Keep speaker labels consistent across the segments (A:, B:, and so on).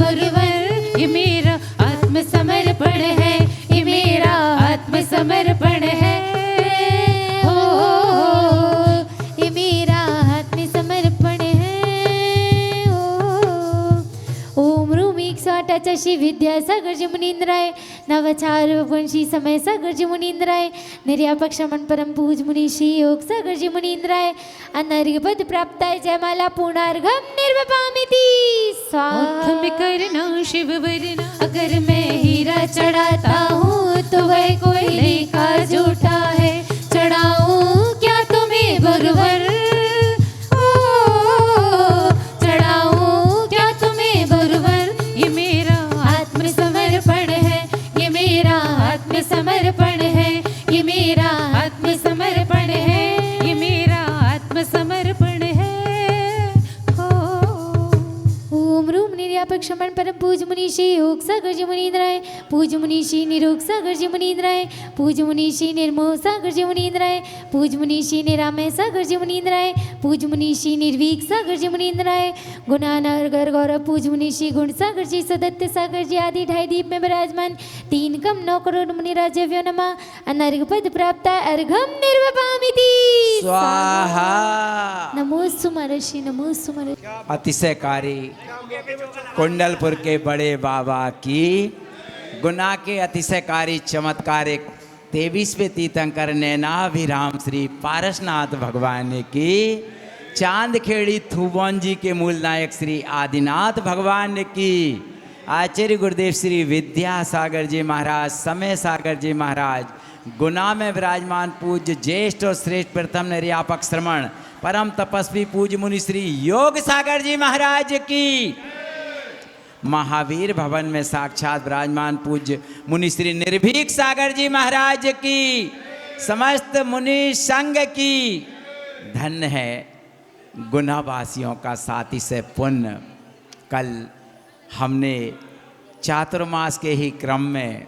A: भगवन, ये मेरा आत्मसमर्पण है, ये मेरा आत्मसमर्पण है। हो ये मेरा आत्मसमर्पण है। ओम रूम 108 विद्या सागरजी मुनींद्राय, नवचार वंशी समय सागरजी मुनींद्राय, निर्यापक श्रमण परम पूज मुनि श्री योग सागरजी मुनींद्राय, अनर्घपद प्राप्ताय जयमाला पूर्णार्घम निर्वपामिति स्वाहा। में करना शिव वरना, अगर मैं हीरा चढ़ाता हूँ तो वह कोयले का झूठा है, चढ़ाऊं क्या तुम्हें भगवन, चढ़ाऊं क्या तुम्हें भगवन, ये मेरा आत्मसमर्पण है, ये मेरा आत्मसमर्पण है, ये मेरा आत्मसमर्पण है, ये मेरा आत्मसमर्पण है। ओम रूम निर्यापक श्रमण परम पूज मुनि श्री योग सागरजी मुनींद्राय, पूज मुनि श्री निरोग सागरजी मुनींद्राय, पूज मुनि श्री निर्मोह सागरजी मुनींद्राय, पूज मुनि श्री निरामय सागरजी मुनींद्राय, पूज मुनि श्री निर्वीक सागरजी मुनींद्राय, गुणानगर गौरव पूज मुनि श्री गुण सागरजी सदत्य सागरजी आदि ढाई दीप में विराजमान 3 कम 9 करोड़ मुनि राजव्यो नमः। अनर्घ पद प्राप्त अर्घम निर्वपामिति
B: स्वाहा।
A: नमोस्तु महर्षि, नमोस्तु महर्षि।
B: अतिशयकारी कुंडलपुर के बड़े बाबा की गुना के अतिशयकारी चमत्कारिक 23वें तीर्थंकर नैनाभिराम श्री पारसनाथ भगवान की, चांदखेड़ी थुबौन जी के मूल नायक श्री आदिनाथ भगवान की, आचार्य गुरुदेव श्री विद्यासागर जी महाराज, समय सागर जी महाराज, गुना में विराजमान पूज्य ज्येष्ठ और श्रेष्ठ प्रथम निर्यापक श्रमण परम तपस्वी पूज्य मुनि श्री योग सागर जी महाराज की, महावीर भवन में साक्षात विराजमान पूज्य मुनि श्री निर्भीक सागर जी महाराज की, समस्त मुनि संघ की। धन्य है गुनावासियों का साथी से पुण्य। कल हमने चातुर्मास के ही क्रम में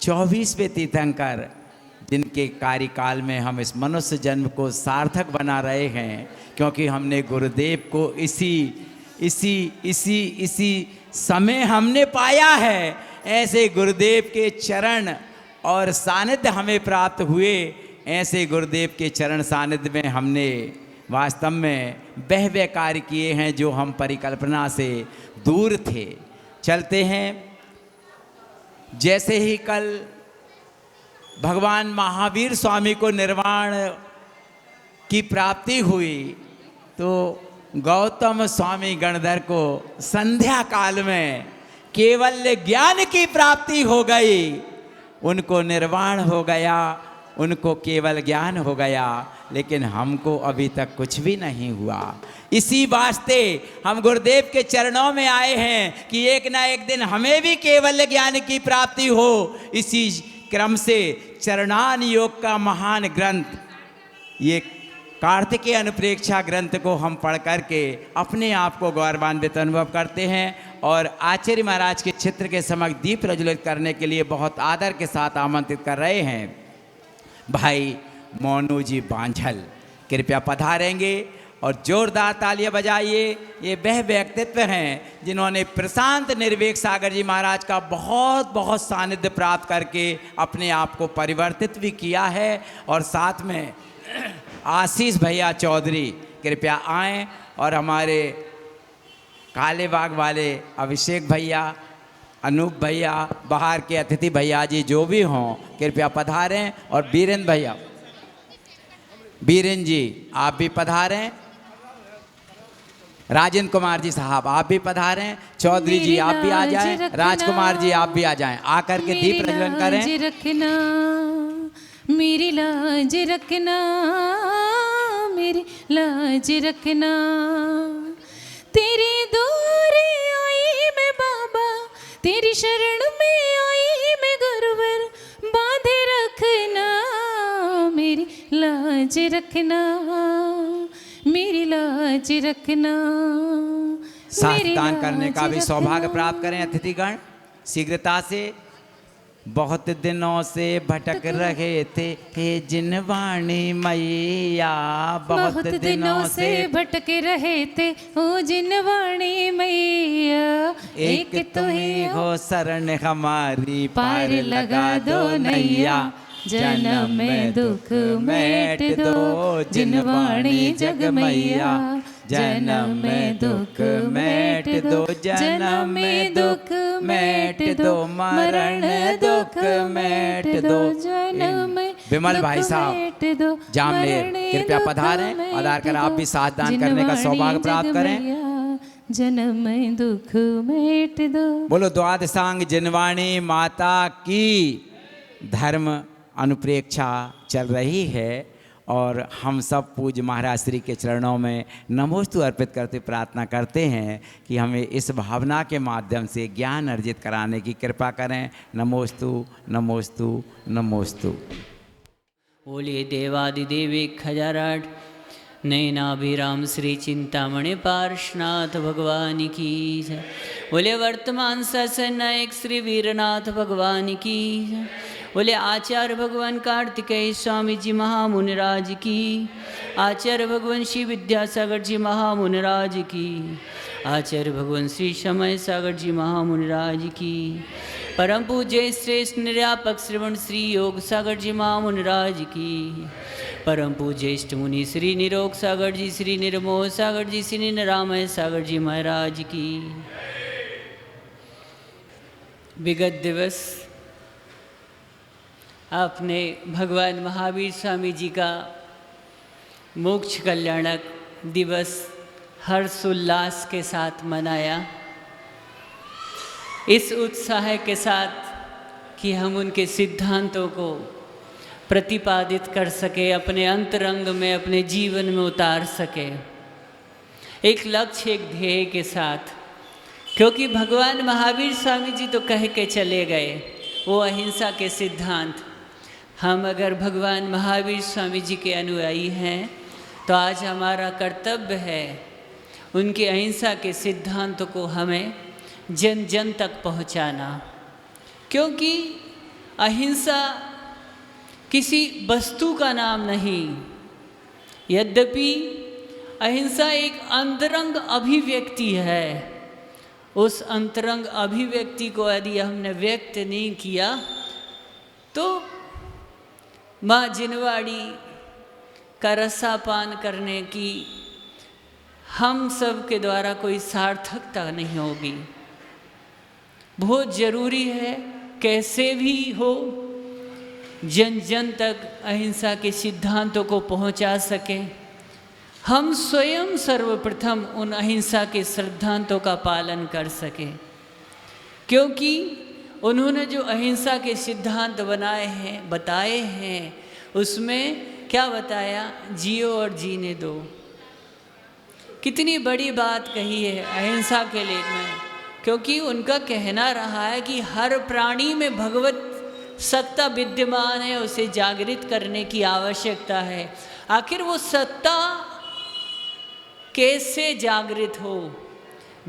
B: 24वें तीर्थंकर जिनके कार्यकाल में हम इस मनुष्य जन्म को सार्थक बना रहे हैं, क्योंकि हमने गुरुदेव को इसी समय हमने पाया है। ऐसे गुरुदेव के चरण और सानिध्य हमें प्राप्त हुए। ऐसे गुरुदेव के चरण सानिध्य में हमने वास्तव में वह कार्य किए हैं जो हम परिकल्पना से दूर थे। चलते हैं। जैसे ही कल भगवान महावीर स्वामी को निर्वाण की प्राप्ति हुई तो गौतम स्वामी गणधर को संध्या काल में केवल ज्ञान की प्राप्ति हो गई। उनको निर्वाण हो गया, उनको केवल ज्ञान हो गया, लेकिन हमको अभी तक कुछ भी नहीं हुआ। इसी वास्ते हम गुरुदेव के चरणों में आए हैं कि एक ना एक दिन हमें भी केवल ज्ञान की प्राप्ति हो। इसी क्रम से चरणान योग का महान ग्रंथ, ये कार्तिकेय अनुप्रेक्षा ग्रंथ को हम पढ़ करके अपने आप को गौरवान्वित अनुभव करते हैं और आचार्य महाराज के चित्र के समक्ष दीप प्रज्वलित करने के लिए बहुत आदर के साथ आमंत्रित कर रहे हैं। भाई मोनू जी बांझल कृपया पधारेंगे और जोरदार तालियां बजाइए। ये वह व्यक्तित्व हैं जिन्होंने प्रशांत निर्वेक सागर जी महाराज का बहुत बहुत सानिध्य प्राप्त करके अपने आप को परिवर्तित भी किया है। और साथ में आशीष भैया चौधरी कृपया आएं और हमारे काले बाग वाले अभिषेक भैया, अनूप भैया, बाहर के अतिथि भैया जी जो भी हों कृपया पधारें। और बीरेंद्र भैया, बीरेंद्र जी आप भी पधारें। राजेंद्र कुमार जी साहब आप भी पधारें। चौधरी जी आप भी आ जाएं। राजकुमार जी आप भी आ जाएं। आकर के दीप प्रज्वलन करें।
A: रखना मेरी लाज रखना, मेरी लाज रखना, तेरी दूरी आई मैं बाबा, तेरी शरण में आई मैं गुरुवर, बांधे रखना मेरी लाज रखना, मेरी लाज रखना।
B: साथदान करने का भी सौभाग्य प्राप्त करें अतिथिगण शीघ्रता से। बहुत दिनों से भटक रहे थे हे जिनवाणी मैया, बहुत दिनों से
A: भटक रहे थे ओ जिनवाणी मैया,
B: एक तुम ही हो शरण हमारी, पार लगा दो नैया, जन्म में दुख मेट दो, जिनवाणी जग मैया, जन्म में दुख मेट दो, जन्म में दुख मेट दो, मरण दुख मेट दो। विमल भाई साहब जामनेर, कृपया पधारें, पधार कर आप भी साथ दान करने का सौभाग्य प्राप्त करें।
A: जन्म में दुख मेट दो।
B: बोलो द्वादशांग जिनवाणी माता की। धर्म अनुप्रेक्षा चल रही है और हम सब पूज्य महाराज श्री के चरणों में नमोस्तु अर्पित करते प्रार्थना करते हैं कि हमें इस भावना के माध्यम से ज्ञान अर्जित कराने की कृपा करें। नमोस्तु नमोस्तु नमोस्तु।
C: बोलिए देवादिदेव 1008 नैनाभिराम श्री चिंतामणि पार्श्वनाथ भगवान की जय। बोले वर्तमान शासन नायक श्री वीरनाथ भगवान की जय। बोले आचार्य भगवान कार्तिकेय स्वामी जी महामुनिराज की, आचार्य भगवान श्री विद्यासागर जी महामुनिराज की, आचार्य भगवान श्री समय सागर जी महामुनिराज की, परम पूज्य श्रेष्ठ निर्यापक श्रवण श्री योग सागर जी महामुनिराज की, परम पूज्य मुनि श्री निरोग सागर जी, श्री निर्मोह सागर जी, श्री निरामय सागर जी महाराज की। विगत दिवस आपने भगवान महावीर स्वामी जी का मोक्ष कल्याणक दिवस हर्षोल्लास के साथ मनाया, इस उत्साह के साथ कि हम उनके सिद्धांतों को प्रतिपादित कर सके, अपने अंतरंग में, अपने जीवन में उतार सके, एक लक्ष्य एक ध्येय के साथ। क्योंकि भगवान महावीर स्वामी जी तो कह के चले गए वो अहिंसा के सिद्धांत। हम अगर भगवान महावीर स्वामी जी के अनुयायी हैं तो आज हमारा कर्तव्य है उनके अहिंसा के सिद्धांतों को हमें जन जन तक पहुंचाना। क्योंकि अहिंसा किसी वस्तु का नाम नहीं, यद्यपि अहिंसा एक अंतरंग अभिव्यक्ति है। उस अंतरंग अभिव्यक्ति को यदि हमने व्यक्त नहीं किया तो माँ जिनवाड़ी का रसापान करने की हम सब के द्वारा कोई सार्थकता नहीं होगी। बहुत ज़रूरी है कैसे भी हो जन जन तक अहिंसा के सिद्धांतों को पहुंचा सके। हम स्वयं सर्वप्रथम उन अहिंसा के सिद्धांतों का पालन कर सके, क्योंकि उन्होंने जो अहिंसा के सिद्धांत बनाए हैं, बताए हैं, उसमें क्या बताया? जियो और जीने दो। कितनी बड़ी बात कही है अहिंसा के लिए में, क्योंकि उनका कहना रहा है कि हर प्राणी में भगवत सत्ता विद्यमान है, उसे जागृत करने की आवश्यकता है। आखिर वो सत्ता कैसे जागृत हो?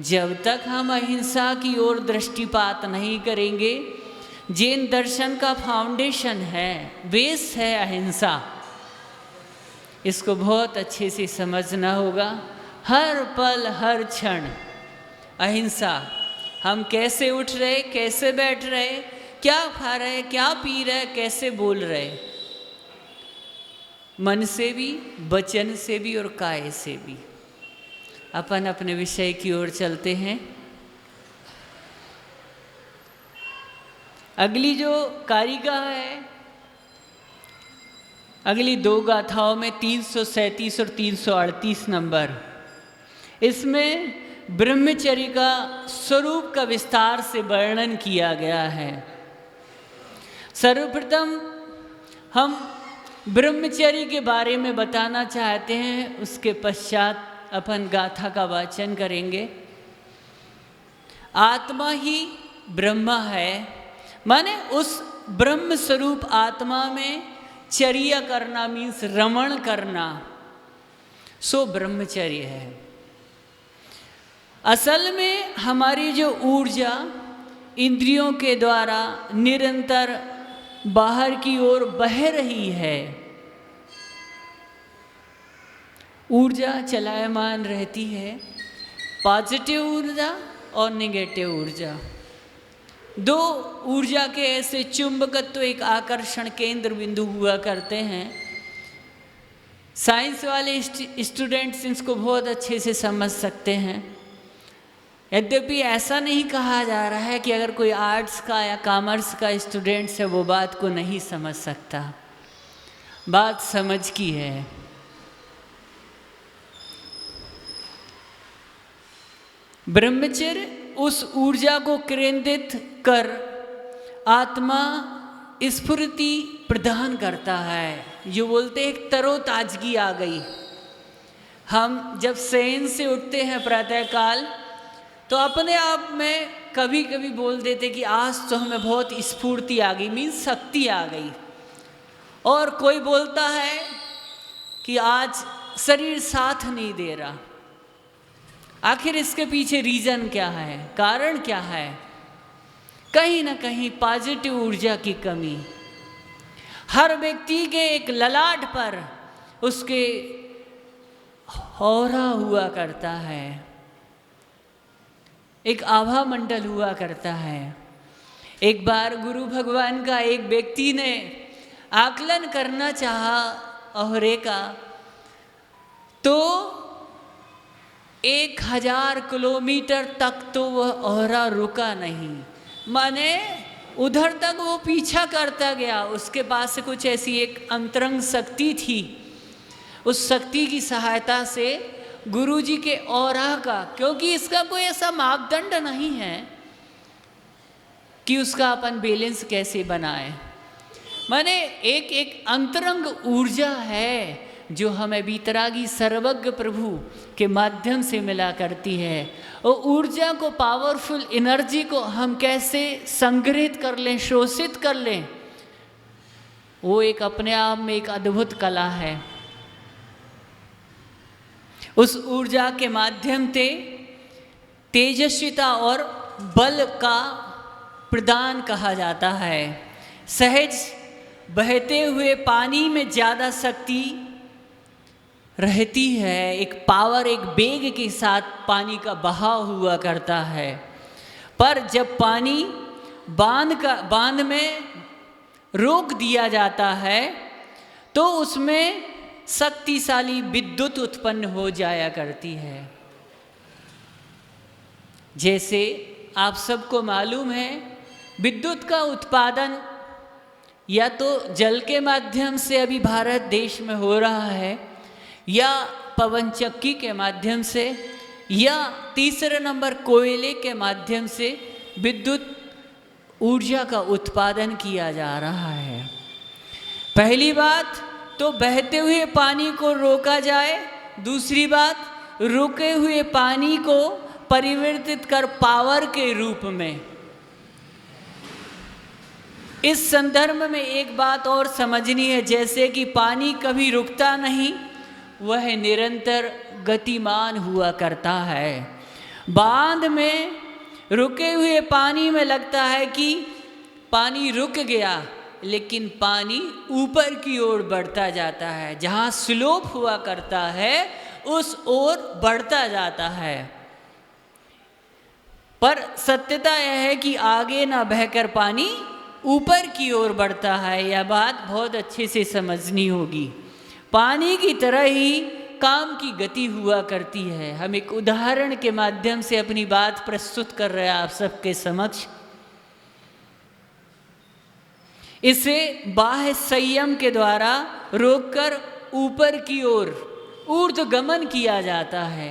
C: जब तक हम अहिंसा की ओर दृष्टिपात नहीं करेंगे। जैन दर्शन का फाउंडेशन है, बेस है अहिंसा। इसको बहुत अच्छे से समझना होगा। हर पल हर क्षण अहिंसा। हम कैसे उठ रहे, कैसे बैठ रहे, क्या खा रहे, क्या पी रहे, कैसे बोल रहे, मन से भी, वचन से भी और काय से भी। अपन अपने विषय की ओर चलते हैं। अगली जो कारिका है, अगली दो गाथाओं में 337 और 338 नंबर, इसमें ब्रह्मचर्य का स्वरूप का विस्तार से वर्णन किया गया है। सर्वप्रथम हम ब्रह्मचर्य के बारे में बताना चाहते हैं, उसके पश्चात अपन गाथा का वाचन करेंगे। आत्मा ही ब्रह्मा है, माने उस ब्रह्म स्वरूप आत्मा में चर्या करना मीन्स रमण करना, सो ब्रह्मचर्य है। असल में हमारी जो ऊर्जा इंद्रियों के द्वारा निरंतर बाहर की ओर बह रही है, ऊर्जा चलायमान रहती है। पॉजिटिव ऊर्जा और निगेटिव ऊर्जा। दो ऊर्जा के ऐसे चुंबकत्व एक आकर्षण केंद्र बिंदु हुआ करते हैं। साइंस वाले स्टूडेंट्स इसको बहुत अच्छे से समझ सकते हैं। यद्यपि ऐसा नहीं कहा जा रहा है कि अगर कोई आर्ट्स का या कॉमर्स का स्टूडेंट्स है वो बात को नहीं समझ सकता, बात समझ की है। ब्रह्मचर्य उस ऊर्जा को केंद्रित कर आत्मा स्फूर्ति प्रदान करता है। जो बोलते हैं एक तरोताजगी आ गई। हम जब शयन से उठते हैं प्रातःकाल तो अपने आप में कभी कभी बोल देते कि आज तो हमें बहुत स्फूर्ति आ गई, मीन्स शक्ति आ गई। और कोई बोलता है कि आज शरीर साथ नहीं दे रहा। आखिर इसके पीछे रीज़न क्या है, कारण क्या है? कहीं ना कहीं पॉजिटिव ऊर्जा की कमी। हर व्यक्ति के एक ललाट पर उसके ऑरा हुआ करता है, एक आभा मंडल हुआ करता है। एक बार गुरु भगवान का एक व्यक्ति ने आकलन करना चाहा ऑरे का, तो 1000 किलोमीटर तक तो वह ऑरा रुका नहीं। माने उधर तक वो पीछा करता गया। उसके पास से कुछ ऐसी एक अंतरंग शक्ति थी। उस शक्ति की सहायता से गुरुजी के ऑरा का, क्योंकि इसका कोई ऐसा मापदंड नहीं है कि उसका अपन बैलेंस कैसे बनाए। माने एक अंतरंग ऊर्जा है जो हमें बीतरागी सर्वज्ञ प्रभु के माध्यम से मिला करती है। और ऊर्जा को, पावरफुल एनर्जी को हम कैसे संग्रहित कर लें, शोषित कर लें, वो एक अपने आप में एक अद्भुत कला है। उस ऊर्जा के माध्यम से तेजस्विता और बल का प्रदान कहा जाता है। सहज बहते हुए पानी में ज़्यादा शक्ति रहती है। एक पावर, एक वेग के साथ पानी का बहाव हुआ करता है। पर जब पानी बांध में रोक दिया जाता है तो उसमें शक्तिशाली विद्युत उत्पन्न हो जाया करती है। जैसे आप सबको मालूम है, विद्युत का उत्पादन या तो जल के माध्यम से अभी भारत देश में हो रहा है, या पवन चक्की के माध्यम से, या तीसरे नंबर कोयले के माध्यम से विद्युत ऊर्जा का उत्पादन किया जा रहा है। पहली बात तो बहते हुए पानी को रोका जाए। दूसरी बात, रुके हुए पानी को परिवर्तित कर पावर के रूप में। इस संदर्भ में एक बात और समझनी है, जैसे कि पानी कभी रुकता नहीं, वह निरंतर गतिमान हुआ करता है। बांध में रुके हुए पानी में लगता है कि पानी रुक गया, लेकिन पानी ऊपर की ओर बढ़ता जाता है। जहाँ स्लोप हुआ करता है उस ओर बढ़ता जाता है। पर सत्यता यह है कि आगे ना बहकर पानी ऊपर की ओर बढ़ता है। यह बात बहुत अच्छे से समझनी होगी। पानी की तरह ही काम की गति हुआ करती है। हम एक उदाहरण के माध्यम से अपनी बात प्रस्तुत कर रहे हैं आप सबके समक्ष। इसे बाह्य संयम के द्वारा रोककर ऊपर की ओर ऊर्ध्वगमन किया जाता है।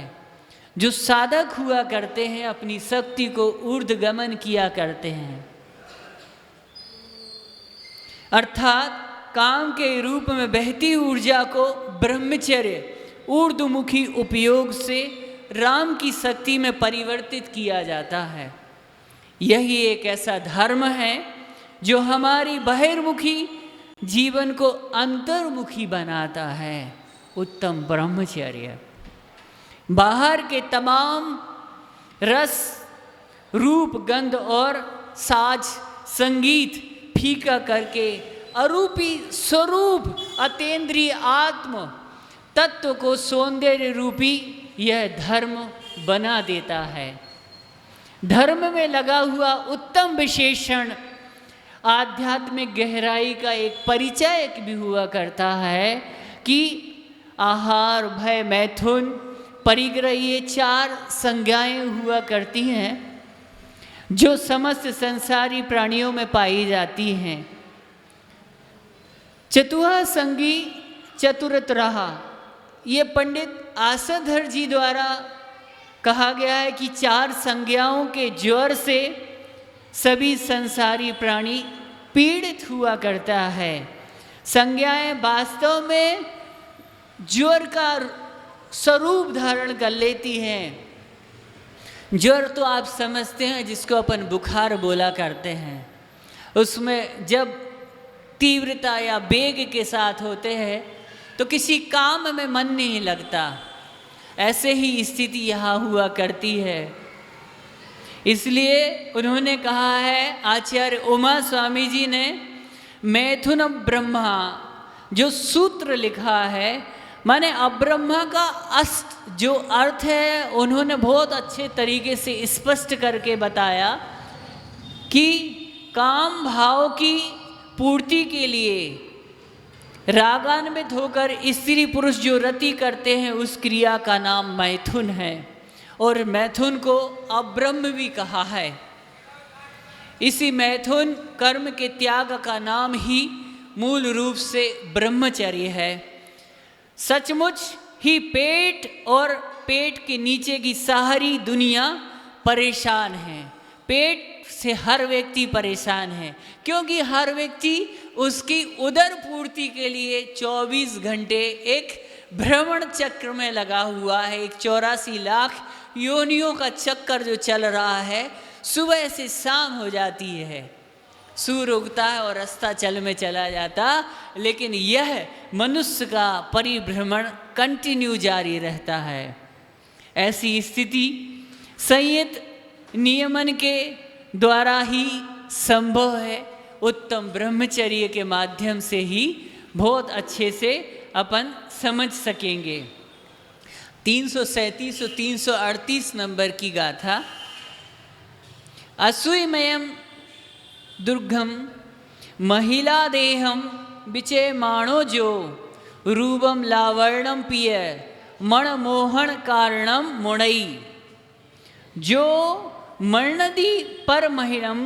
C: जो साधक हुआ करते हैं अपनी शक्ति को ऊर्ध्वगमन किया करते हैं, अर्थात काम के रूप में बहती ऊर्जा को ब्रह्मचर्य ऊर्ध्वमुखी उपयोग से राम की शक्ति में परिवर्तित किया जाता है। यही एक ऐसा धर्म है जो हमारी बहिर्मुखी जीवन को अंतर्मुखी बनाता है। उत्तम ब्रह्मचर्य बाहर के तमाम रस, रूप, गंध और साज संगीत फीका करके अरूपी स्वरूप अतीन्द्रिय आत्म तत्व को सौंदर्य रूपी यह धर्म बना देता है। धर्म में लगा हुआ उत्तम विशेषण आध्यात्मिक गहराई का एक परिचय भी हुआ करता है कि आहार, भय, मैथुन, परिग्रह, ये 4 संज्ञाएं हुआ करती हैं जो समस्त संसारी प्राणियों में पाई जाती हैं। चतुहा संगी चतुरत रहा, ये पंडित आसाधर जी द्वारा कहा गया है कि 4 संज्ञाओं के ज्वर से सभी संसारी प्राणी पीड़ित हुआ करता है। संज्ञाएं वास्तव में ज्वर का स्वरूप धारण कर लेती हैं। ज्वर तो आप समझते हैं जिसको अपन बुखार बोला करते हैं, उसमें जब तीव्रता या वेग के साथ होते हैं तो किसी काम में मन नहीं लगता। ऐसे ही स्थिति यहाँ हुआ करती है। इसलिए उन्होंने कहा है, आचार्य उमा स्वामी जी ने मैथुन ब्रह्मा जो सूत्र लिखा है, माने अब्रह्मा का अष्ट जो अर्थ है उन्होंने बहुत अच्छे तरीके से स्पष्ट करके बताया कि काम भाव की पूर्ति के लिए रागान्वित होकर स्त्री पुरुष जो रति करते हैं उस क्रिया का नाम मैथुन है, और मैथुन को अब्रह्म भी कहा है। इसी मैथुन कर्म के त्याग का नाम ही मूल रूप से ब्रह्मचर्य है। सचमुच ही पेट और पेट के नीचे की सारी दुनिया परेशान है। पेट से हर व्यक्ति परेशान है, क्योंकि हर व्यक्ति उसकी उदर पूर्ति के लिए 24 घंटे एक भ्रमण चक्र में लगा हुआ है। एक 84 लाख योनियों का चक्कर जो चल रहा है, सुबह से शाम हो जाती है, सूर्य उगता है और अस्ताचल में चला जाता, लेकिन यह मनुष्य का परिभ्रमण कंटिन्यू जारी रहता है। ऐसी स्थिति संयत नियमन के द्वारा ही संभव है। उत्तम ब्रह्मचर्य के माध्यम से ही बहुत अच्छे से अपन समझ सकेंगे। 337 और 338 नंबर की गाथा। असूयमयम दुर्गम महिला देहम विचयमाणो जो रूपम लावर्णम पिय मणमोहन कारणम मुणई। जो मर्णदी पर महिरम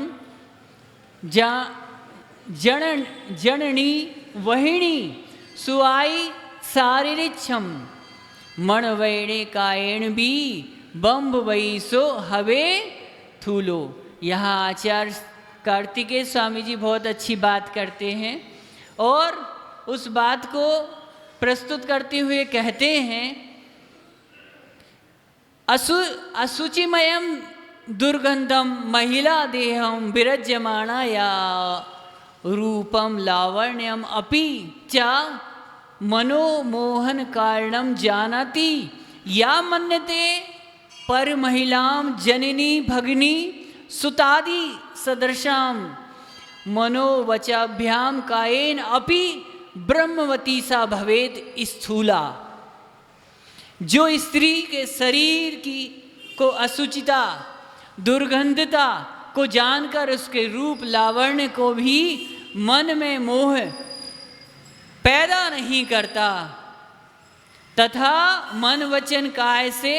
C: जननी वहिणी सुआई शारीरिक्षम मणवैणे कायण भी बम्ब वैसो हवे थूलो। यहाँ आचार्य कार्तिकेय स्वामी जी बहुत अच्छी बात करते हैं और उस बात को प्रस्तुत करते हुए कहते हैं, असुचिमयम दुर्गंधम महिला देहम विरज्यमाणा या रूपम लावण्यम अपि च मनोमोहन कारणम जानति या मन्यते पर महिलाम जननी भगिनी सुतादि सदृशाम मनोवचाभ्याम कायेन अपि ब्रह्मवती सा भवेत स्थूला। जो स्त्री के शरीर की को असुचिता दुर्गंधता को जानकर उसके रूप लावण्य को भी मन में मोह पैदा नहीं करता तथा मन वचन काय से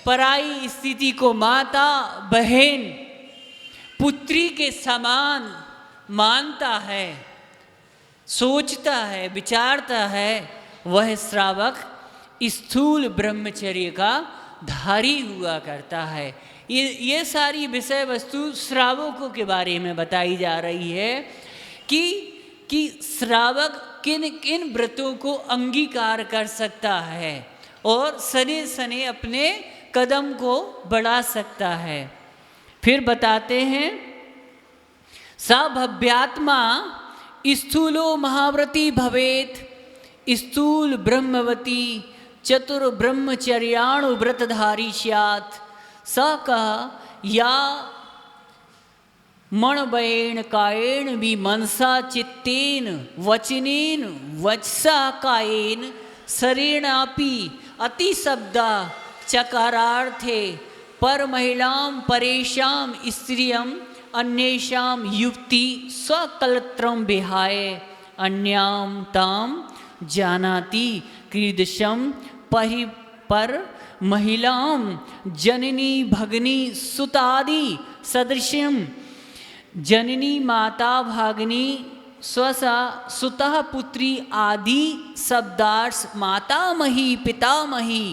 C: पराई स्थिति को माता बहन पुत्री के समान मानता है, सोचता है, विचारता है, वह श्रावक स्थूल ब्रह्मचर्य का धारी हुआ करता है। ये सारी विषय वस्तु श्रावकों के बारे में बताई जा रही है कि श्रावक किन किन व्रतों को अंगीकार कर सकता है और सने सने अपने कदम को बढ़ा सकता है। फिर बताते हैं, सभव्यात्मा स्थूलो महाव्रती भवेत स्थूल ब्रह्मवती चतुर ब्रह्मचर्याणु व्रतधारी स्यात्। स कह या मणवैण कायेन भी मनसा चित्तेन वचनेन वचसा कायेन शरीणापि अतिशब्दा चकारार्थे पर महिलां परेशां स्त्रियं अन्येषां युक्ति स्वकलत्रं विहाय अन्यां तां जानाति कीदृशं पर महिलां जननी भगिनी सुतादि सदृश्यं जननी माता भागिनी स्वसा सुतः पुत्री आदि शब्दार्थ मातामही पितामही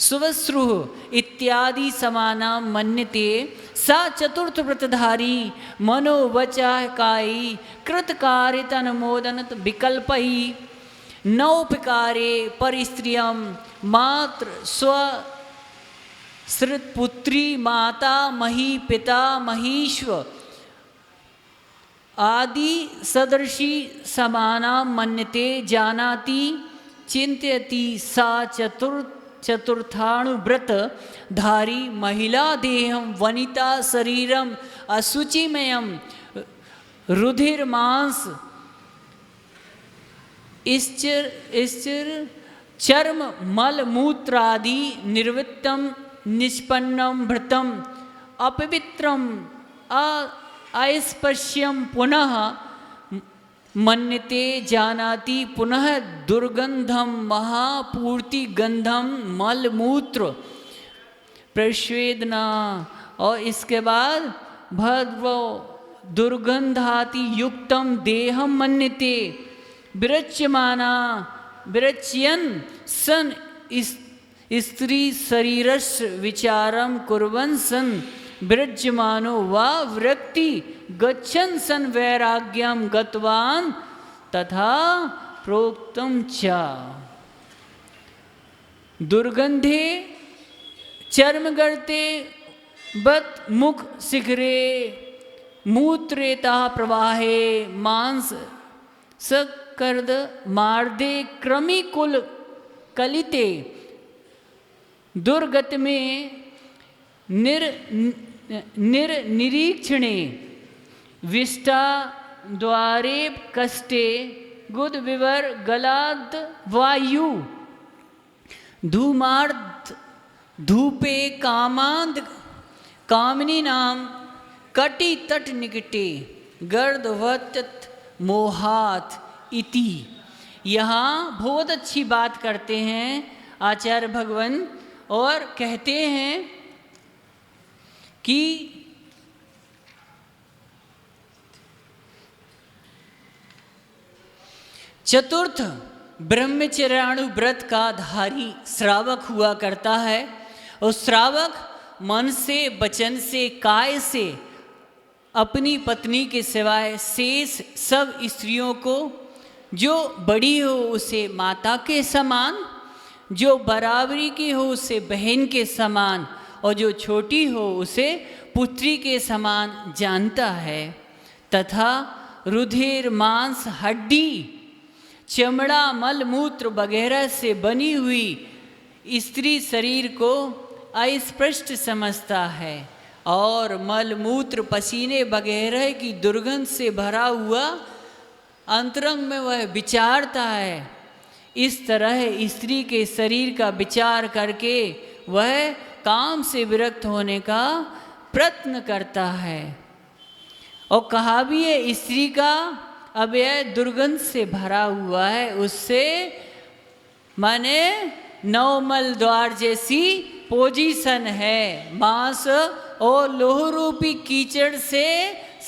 C: सुवस्रुः इत्यादि समानां मन्यते। सा चतुर्थ व्रतधारी मनोवचाकायी कृतकार्यतनुमोदनत विकल्पई नौपकारे परिस्त्रियं मात्र स्व श्रुतपुत्री माता मही पिता महीश्व आदि सदृशी समानां मन्यते जानाति चिंतयति। सा चतुर्थाणुव्रत धारी महिला देहं वनिता शरीरम अशुचिमयम रुधिर्मांस ईश्चर चर्म मल मूत्रादि निर्वृत्तम निष्पन्नम भृतम अपवित्रम अस्पश्यम पुनः मन्यते जानाति। पुनः दुर्गंधम महापूर्ति गंधम मल मूत्र प्रस्वेदना और इसके बाद भद्र दुर्गंधाति युक्तम देहम मन्यते विरच्यमाना विरच्यन सन स्त्री शरीरस्य विचारम कुर्वन् सन विरज्यमानो वा विरक्ति गच्छन् सन वैराग्यम गतवान् तथा प्रोक्तम च। दुर्गंधे चर्मगर्ते बत मुख शिखरे मूत्रेता प्रवाहे मांस सकर्द मार्दे क्रमिकुल कलिते दुर्गत में निरीक्षणे विष्टा द्वारे कष्टे गुद विवर गलाद वायु धूमार्थ धूपे कामांद कामिनी नाम कटि तट निकटे गर्दवत मोहात इति। यहाँ बहुत अच्छी बात करते हैं आचार्य भगवान और कहते हैं कि चतुर्थ ब्रह्मचर्याणु व्रत का धारी श्रावक हुआ करता है और श्रावक मन से वचन से काय से अपनी पत्नी के सिवाय शेष सब स्त्रियों को जो बड़ी हो उसे माता के समान, जो बराबरी की हो उसे बहन के समान और जो छोटी हो उसे पुत्री के समान जानता है तथा रुधिर मांस हड्डी चमड़ा मल मूत्र वगैरह से बनी हुई स्त्री शरीर को अस्पष्ट समझता है और मल मूत्र पसीने वगैरह की दुर्गंध से भरा हुआ अंतरंग में वह विचारता है। इस तरह स्त्री के शरीर का विचार करके वह काम से विरक्त होने का प्रयत्न करता है। और कहा भी है स्त्री का अव्यय दुर्गंध से भरा हुआ है, उससे माने नवमल द्वार जैसी पोजीशन है, मांस और लोह रूपी कीचड़ से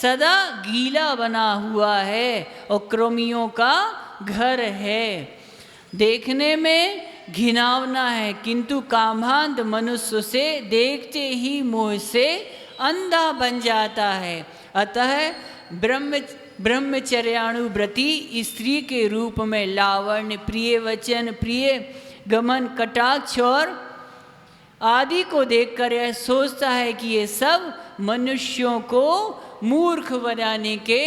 C: सदा गीला बना हुआ है और कृमियों का घर है। देखने में घिनौना है किंतु कामांध मनुष्य से देखते ही मोह से अंधा बन जाता है। अतः ब्रह्मचर्याणुव्रती स्त्री के रूप में लावण्य प्रिय वचन प्रिय गमन कटाक्ष और आदि को देखकर यह सोचता है कि ये सब मनुष्यों को मूर्ख बनाने के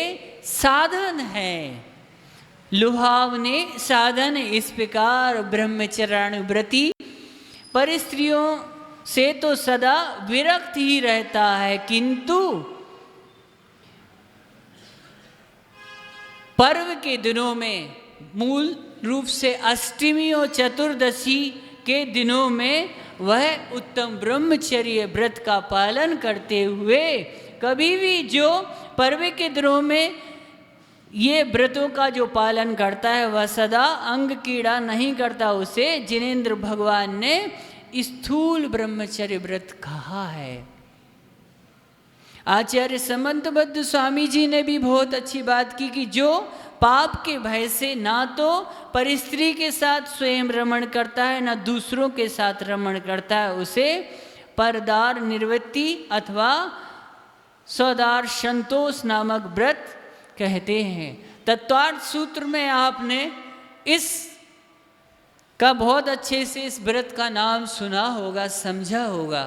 C: साधन हैं, लुभावने साधन। इस प्रकार ब्रह्मचर्याणुव्रती पर स्त्रियों से तो सदा विरक्त ही रहता है किंतु पर्व के दिनों में, मूल रूप से अष्टमी और चतुर्दशी के दिनों में वह उत्तम ब्रह्मचर्य व्रत का पालन करते हुए कभी भी जो पर्व के दिनों में ये व्रतों का जो पालन करता है वह सदा अंग कीड़ा नहीं करता। उसे जिनेंद्र भगवान ने स्थूल ब्रह्मचर्य व्रत कहा है। आचार्य समंतबद्ध स्वामी जी ने भी बहुत अच्छी बात की कि जो पाप के भय से ना तो परिस्त्री के साथ स्वयं रमण करता है ना दूसरों के साथ रमण करता है, उसे परदार निवृत्ति अथवा सौदार संतोष नामक व्रत कहते हैं। तत्वार्थ सूत्र में आपने इस का बहुत अच्छे से इस व्रत का नाम सुना होगा, समझा होगा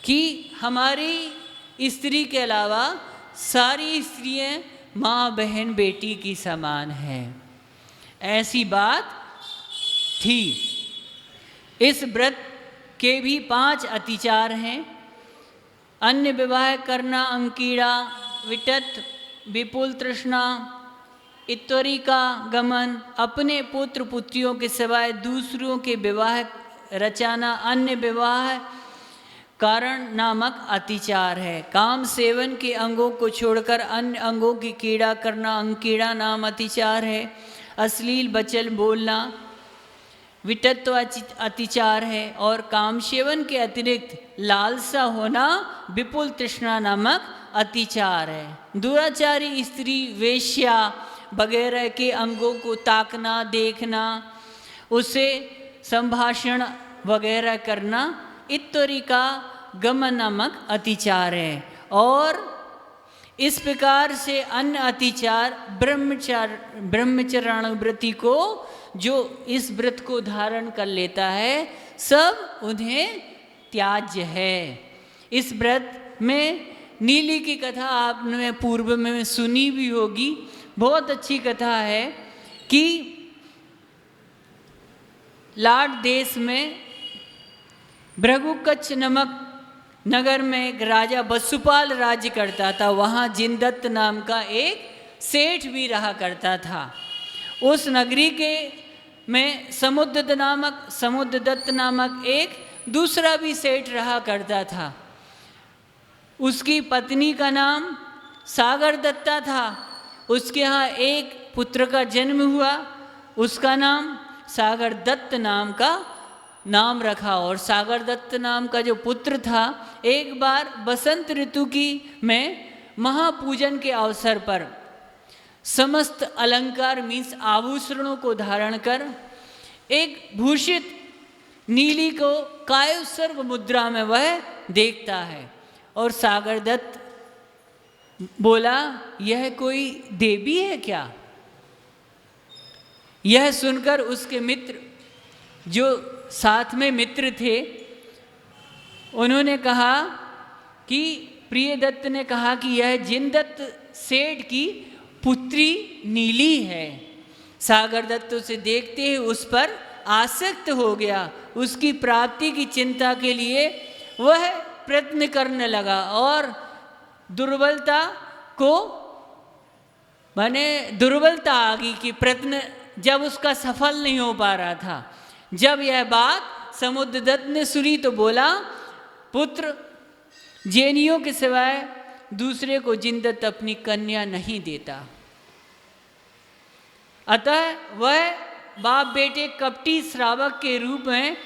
C: कि हमारी स्त्री के अलावा सारी स्त्रियां माँ बहन बेटी की समान है, ऐसी बात थी। इस व्रत के भी 5 अतिचार हैं। अन्य विवाह करना, अंकीड़ा, विटत, विपुल तृष्णा, इत्वरी का गमन, अपने पुत्र पुत्रियों के सिवाय दूसरों के विवाह रचाना अन्य विवाह कारण नामक अतिचार है। काम सेवन के अंगों को छोड़कर अन्य अंगों की कीड़ा करना अंकीड़ा नाम अतिचार है। अश्लील वचन बोलना विटत्व अतिचार है। और काम सेवन के अतिरिक्त लालसा होना विपुल तृष्णा नामक अतिचार है। दुराचारी स्त्री, वेश्या वगैरह के अंगों को ताकना, देखना, उसे संभाषण वगैरह करना इत्तरी का गमन नामक अतिचार है। और इस प्रकार से अन्य अतिचार ब्रह्मचर्याण व्रति को जो इस व्रत को धारण कर लेता है सब उन्हें त्याज्य है। इस व्रत में नीली की कथा आपने पूर्व में सुनी भी होगी, बहुत अच्छी कथा है कि लाट देश में भृगुकच्छ नमक नगर में एक राजा वसुपाल राज्य करता था। वहाँ जिनदत्त नाम का एक सेठ भी रहा करता था। उस नगरी के में समुद्रदत्त नामक एक दूसरा भी सेठ रहा करता था। उसकी पत्नी का नाम सागर दत्ता था। उसके यहाँ एक पुत्र का जन्म हुआ, उसका नाम सागर दत्त नाम का नाम रखा। और सागर दत्त नाम का जो पुत्र था एक बार बसंत ऋतु की में महापूजन के अवसर पर समस्त अलंकार मीन्स आभूषणों को धारण कर एक भूषित नीली को कायोत्सर्ग मुद्रा में वह देखता है। और सागर दत्त बोला, यह कोई देवी है क्या? यह सुनकर उसके मित्र जो साथ में मित्र थे उन्होंने कहा कि प्रियदत्त ने कहा कि यह जिनदत्त सेठ की पुत्री नीली है। सागर दत्त उसे देखते ही उस पर आसक्त हो गया। उसकी प्राप्ति की चिंता के लिए वह प्रयत्न करने लगा और दुर्बलता आ गई कि प्रयत्न जब उसका सफल नहीं हो पा रहा था। जब यह बात समुद्रदत्त ने सुनी तो बोला, पुत्र जैनियों के सिवाय दूसरे को जिनदत्त अपनी कन्या नहीं देता। अतः वह बाप बेटे कपटी श्रावक के रूप में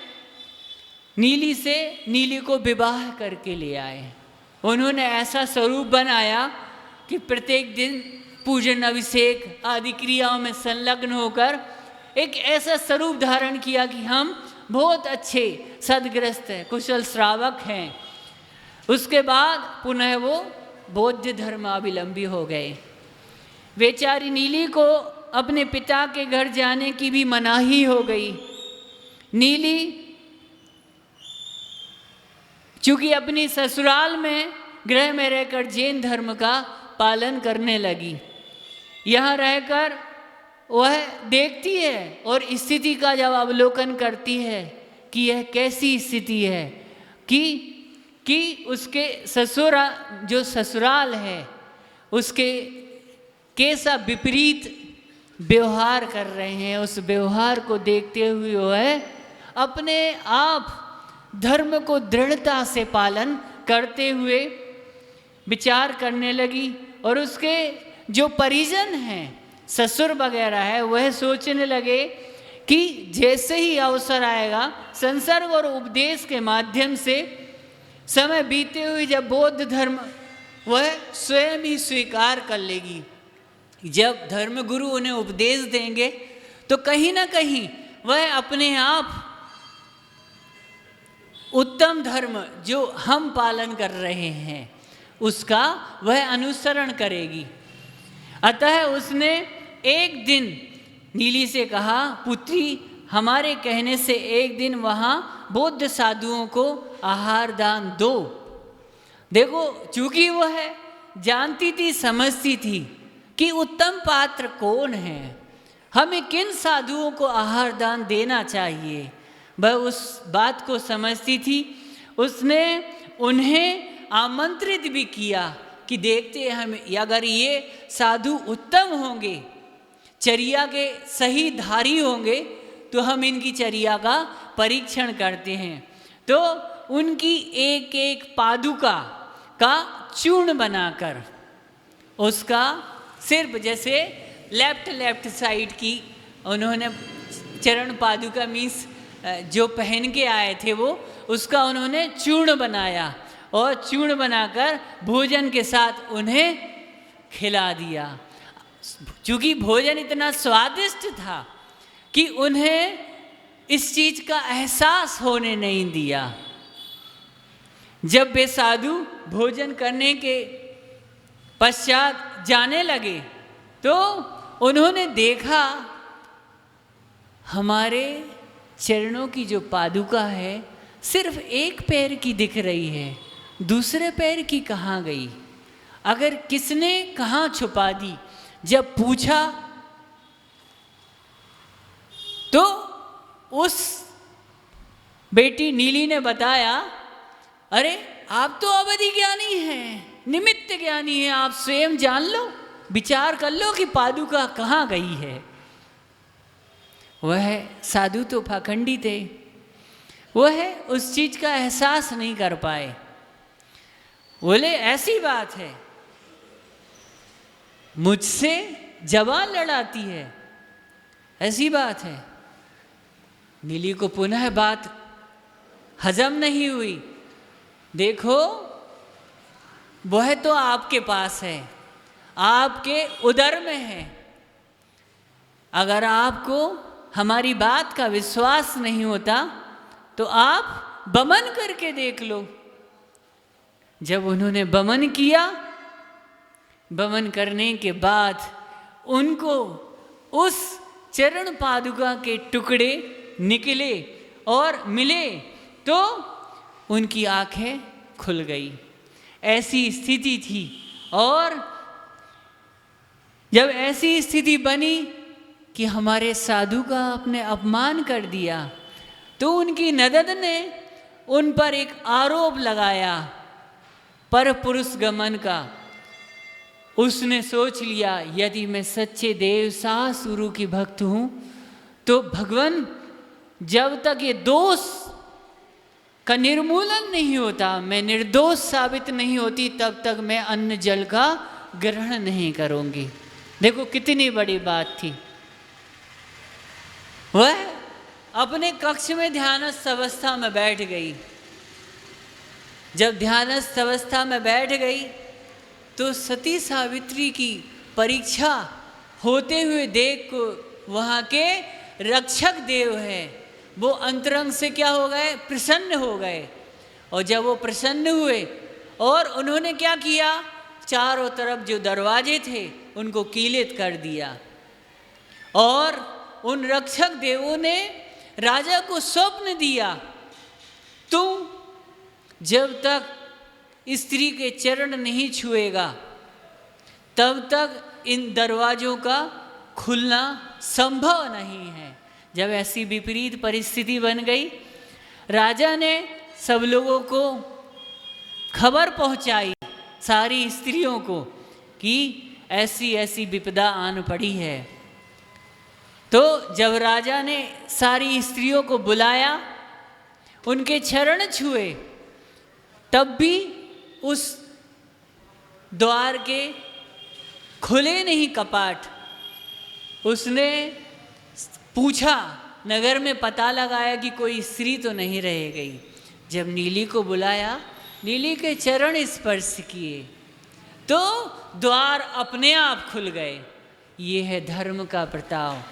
C: नीली को विवाह करके ले आए। उन्होंने ऐसा स्वरूप बनाया कि प्रत्येक दिन पूजन अभिषेक आदि क्रियाओं में संलग्न होकर एक ऐसा स्वरूप धारण किया कि हम बहुत अच्छे सदग्रस्त हैं, कुशल श्रावक हैं। उसके बाद पुनः वो बौद्ध धर्मावलंबी हो गए। बेचारी नीली को अपने पिता के घर जाने की भी मनाही हो गई। नीली चूंकि अपनी ससुराल में गृह में रहकर जैन धर्म का पालन करने लगी। यहाँ रहकर वह देखती है और स्थिति का जब अवलोकन करती है कि यह कैसी स्थिति है कि उसके ससुराल है उसके कैसा विपरीत व्यवहार कर रहे हैं। उस व्यवहार को देखते हुए वह अपने आप धर्म को दृढ़ता से पालन करते हुए विचार करने लगी। और उसके जो परिजन हैं, ससुर वगैरह है, वह सोचने लगे कि जैसे ही अवसर आएगा संसर्ग और उपदेश के माध्यम से समय बीते हुए जब बौद्ध धर्म वह स्वयं ही स्वीकार कर लेगी। जब धर्मगुरु उन्हें उपदेश देंगे तो कहीं ना कहीं वह अपने आप उत्तम धर्म जो हम पालन कर रहे हैं उसका वह अनुसरण करेगी। अतः उसने एक दिन नीली से कहा, पुत्री हमारे कहने से एक दिन वहाँ बौद्ध साधुओं को आहार दान दो। देखो, चूंकि वह जानती थी, समझती थी कि उत्तम पात्र कौन है, हमें किन साधुओं को आहार दान देना चाहिए, वह उस बात को समझती थी। उसने उन्हें आमंत्रित भी किया कि देखते हैं हम, अगर ये साधु उत्तम होंगे, चर्या के सही धारी होंगे, तो हम इनकी चर्या का परीक्षण करते हैं। तो उनकी एक एक पादुका का चूर्ण बनाकर उसका सिर्फ जैसे लेफ्ट साइड की उन्होंने चरण पादुका मीन्स जो पहन के आए थे वो उसका उन्होंने चूर्ण बनाया और चूर्ण बनाकर भोजन के साथ उन्हें खिला दिया। चूँकि भोजन इतना स्वादिष्ट था कि उन्हें इस चीज़ का एहसास होने नहीं दिया। जब वे साधु भोजन करने के पश्चात जाने लगे तो उन्होंने देखा हमारे चरणों की जो पादुका है सिर्फ एक पैर की दिख रही है, दूसरे पैर की कहाँ गई, अगर किसने कहाँ छुपा दी। जब पूछा तो उस बेटी नीली ने बताया, अरे आप तो अवधि ज्ञानी हैं, निमित्त ज्ञानी हैं, आप स्वयं जान लो, विचार कर लो कि पादुका कहाँ गई है। वह साधु तो पाखंडी थे, वह उस चीज का एहसास नहीं कर पाए। बोले ऐसी बात है, मुझसे जवान लड़ाती है, ऐसी बात है। नीली को पुनः बात हजम नहीं हुई। देखो, वह तो आपके पास है, आपके उदर में है, अगर आपको हमारी बात का विश्वास नहीं होता तो आप बमन करके देख लो। जब उन्होंने बमन किया, बमन करने के बाद उनको उस चरण पादुका के टुकड़े निकले और मिले तो उनकी आंखें खुल गई। ऐसी स्थिति थी। और जब ऐसी स्थिति बनी कि हमारे साधु का आपने अपमान कर दिया तो उनकी नदद ने उन पर एक आरोप लगाया पर पुरुष गमन का। उसने सोच लिया यदि मैं सच्चे देव सासुरु की भक्त हूँ तो भगवान जब तक ये दोष का निर्मूलन नहीं होता, मैं निर्दोष साबित नहीं होती, तब तक मैं अन्न जल का ग्रहण नहीं करूँगी। देखो कितनी बड़ी बात थी। वह अपने कक्ष में ध्यानस्थ अवस्था में बैठ गई। जब ध्यानस्थ अवस्था में बैठ गई तो सती सावित्री की परीक्षा होते हुए देख को वहाँ के रक्षक देव है वो अंतरंग से क्या हो गए, प्रसन्न हो गए। और जब वो प्रसन्न हुए और उन्होंने क्या किया, चारों तरफ जो दरवाजे थे उनको कीलित कर दिया। और उन रक्षक देवों ने राजा को स्वप्न दिया, तुम जब तक स्त्री के चरण नहीं छुएगा तब तक इन दरवाजों का खुलना संभव नहीं है। जब ऐसी विपरीत परिस्थिति बन गई, राजा ने सब लोगों को खबर पहुंचाई, सारी स्त्रियों को, कि ऐसी ऐसी विपदा आन पड़ी है। तो जब राजा ने सारी स्त्रियों को बुलाया उनके चरण छुए, तब भी उस द्वार के खुले नहीं कपाट। उसने पूछा, नगर में पता लगाया कि कोई स्त्री तो नहीं रह गई। जब नीली को बुलाया, नीली के चरण स्पर्श किए तो द्वार अपने आप खुल गए। ये है धर्म का प्रताप,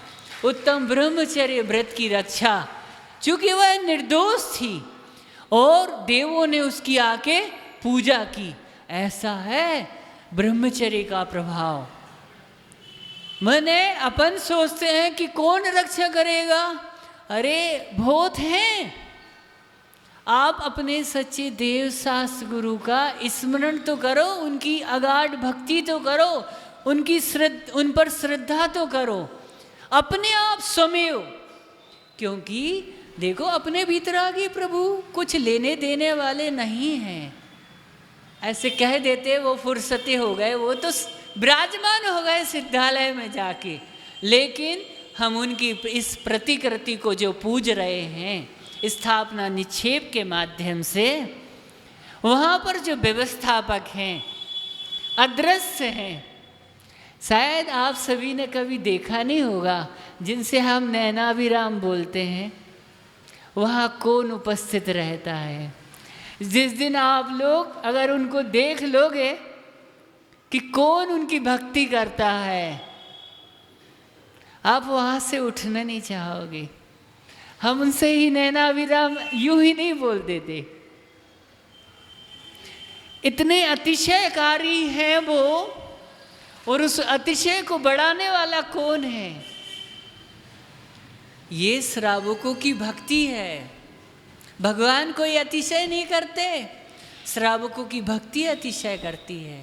C: उत्तम ब्रह्मचर्य व्रत की रक्षा। चूंकि वह निर्दोष थी और देवों ने उसकी आके पूजा की, ऐसा है ब्रह्मचर्य का प्रभाव। मैंने अपन सोचते हैं कि कौन रक्षा करेगा, अरे बहुत हैं। आप अपने सच्चे देव शास्त्र गुरु का स्मरण तो करो, उनकी अगाध भक्ति तो करो, उन पर श्रद्धा तो करो, अपने आप स्वमेव। क्योंकि देखो, अपने भीतरागी प्रभु कुछ लेने देने वाले नहीं हैं। ऐसे कह देते वो फुर्सते हो गए, वो तो विराजमान हो गए सिद्धालय में जाके, लेकिन हम उनकी इस प्रतिकृति को जो पूज रहे हैं स्थापना निक्षेप के माध्यम से, वहाँ पर जो व्यवस्थापक हैं अदृश्य हैं। शायद आप सभी ने कभी देखा नहीं होगा, जिनसे हम नैनाभिराम बोलते हैं, वहाँ कौन उपस्थित रहता है। जिस दिन आप लोग अगर उनको देख लोगे कि कौन उनकी भक्ति करता है, आप वहाँ से उठना नहीं चाहोगे। हम उनसे ही नैनाभिराम यूं ही नहीं बोल देते, इतने अतिशयकारी हैं वो। और उस अतिशय को बढ़ाने वाला कौन है? ये श्रावकों की भक्ति है। भगवान कोई अतिशय नहीं करते, श्रावकों की भक्ति अतिशय करती है।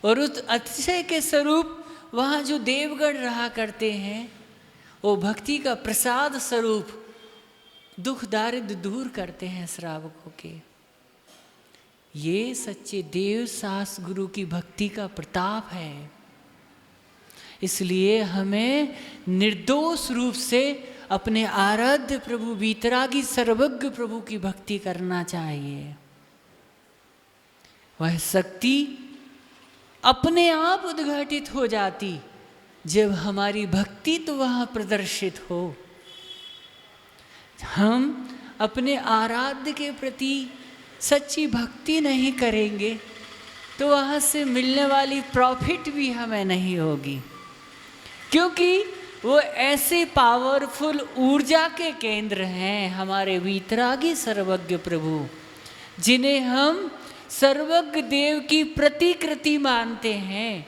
C: और उस अतिशय के स्वरूप वहाँ जो देवगण रहा करते हैं, वो भक्ति का प्रसाद स्वरूप दुख दारिद्र दूर करते हैं श्रावकों के। ये सच्चे देव सास गुरु की भक्ति का प्रताप है। इसलिए हमें निर्दोष रूप से अपने आराध्य प्रभु वीतरागी सर्वज्ञ प्रभु की भक्ति करना चाहिए। वह शक्ति अपने आप उद्घाटित हो जाती जब हमारी भक्ति तो वहाँ प्रदर्शित हो। हम अपने आराध्य के प्रति सच्ची भक्ति नहीं करेंगे तो वहाँ से मिलने वाली प्रॉफिट भी हमें नहीं होगी, क्योंकि वो ऐसे पावरफुल ऊर्जा के केंद्र हैं हमारे वीतरागी सर्वज्ञ प्रभु, जिन्हें हम सर्वज्ञ देव की प्रतिकृति मानते हैं।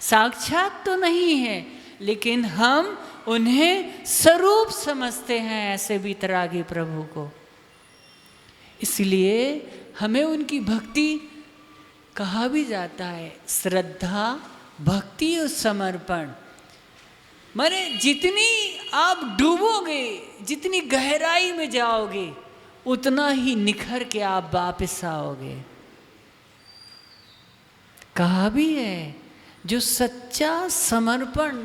C: साक्षात तो नहीं है, लेकिन हम उन्हें स्वरूप समझते हैं ऐसे वीतरागी प्रभु को। इसलिए हमें उनकी भक्ति कहा भी जाता है श्रद्धा, भक्ति और समर्पण। माने जितनी आप डूबोगे, जितनी गहराई में जाओगे, उतना ही निखर के आप वापस आओगे। कहा भी है, जो सच्चा समर्पण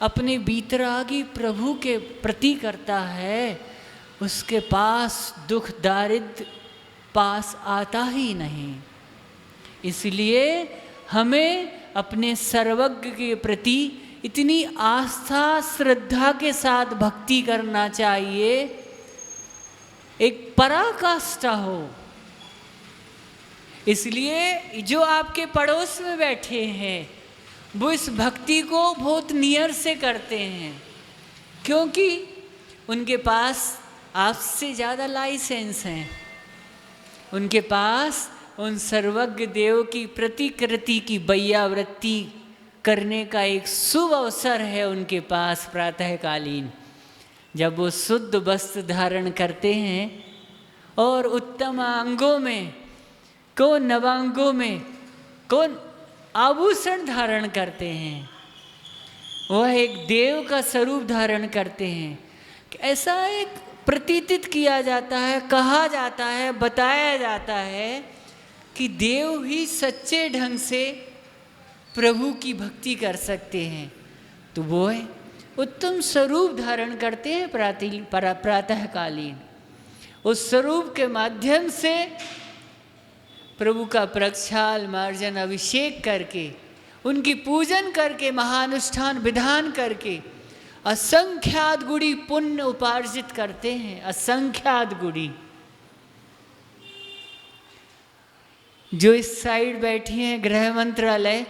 C: अपने वीतरागी प्रभु के प्रति करता है, उसके पास दुख दारिद्र पास आता ही नहीं। इसलिए हमें अपने सर्वज्ञ के प्रति इतनी आस्था श्रद्धा के साथ भक्ति करना चाहिए, एक पराकाष्ठा हो। इसलिए जो आपके पड़ोस में बैठे हैं वो इस भक्ति को बहुत नियर से करते हैं, क्योंकि उनके पास आपसे ज़्यादा लाइसेंस हैं। उनके पास उन सर्वज्ञ देव की प्रतिकृति की बैयावृत्ति करने का एक शुभ अवसर है उनके पास प्रातःकालीन, जब वो शुद्ध वस्त्र धारण करते हैं और उत्तम अंगों में, कौन नवांगों में, कौन आभूषण धारण करते हैं, वह एक देव का स्वरूप धारण करते हैं। ऐसा एक प्रतीतित किया जाता है, कहा जाता है, बताया जाता है कि देव ही सच्चे ढंग से प्रभु की भक्ति कर सकते हैं। तो वो है उत्तम स्वरूप धारण करते हैं प्रातःकालीन। उस स्वरूप के माध्यम से प्रभु का प्रक्षाल मार्जन अभिषेक करके, उनकी पूजन करके, महानुष्ठान विधान करके असंख्यात गुणी पुण्य उपार्जित करते हैं। असंख्यात गुणी। जो इस साइड बैठी हैं गृह मंत्रालय,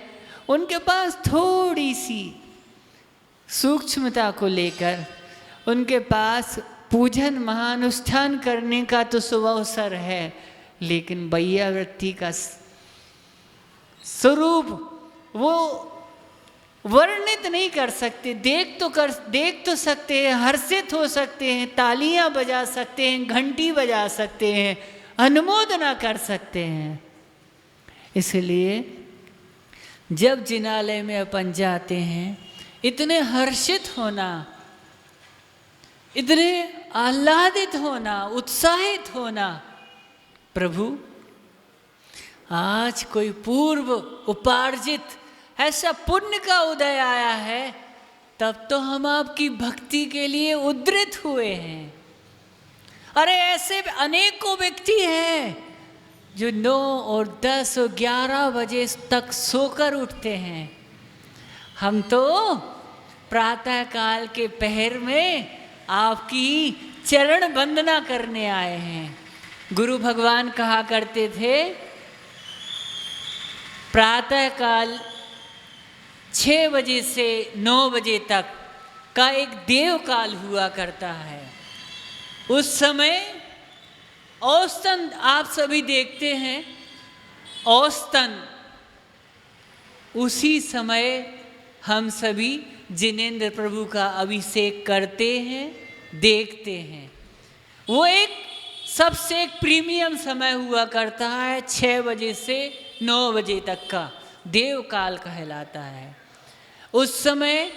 C: उनके पास थोड़ी सी सूक्ष्मता को लेकर उनके पास पूजन महानुष्ठान करने का तो सुअवसर है, लेकिन बैयावृत्ति का स्वरूप वो वर्णित नहीं कर सकते। देख तो सकते हैं, हर्षित हो सकते हैं, तालियां बजा सकते हैं, घंटी बजा सकते हैं, अनुमोदना कर सकते हैं। इसलिए जब जिनालय में अपन जाते हैं, इतने हर्षित होना, इतने आह्लादित होना, उत्साहित होना, प्रभु आज कोई पूर्व उपार्जित ऐसा पुण्य का उदय आया है, तब तो हम आपकी भक्ति के लिए उद्रित हुए हैं। अरे ऐसे अनेकों व्यक्ति हैं जो 9 और 10 और 11 बजे तक सोकर उठते हैं। हम तो प्रातः काल के पहर में आपकी चरण वंदना करने आए हैं। गुरु भगवान कहा करते थे, प्रातः काल 6 बजे से 9 बजे तक का एक देव काल हुआ करता है। उस समय औसतन आप सभी देखते हैं, औसतन उसी समय हम सभी जिनेंद्र प्रभु का अभिषेक करते हैं, देखते हैं। वो एक सबसे एक प्रीमियम समय हुआ करता है, 6 बजे से 9 बजे तक का देव काल कहलाता है। उस समय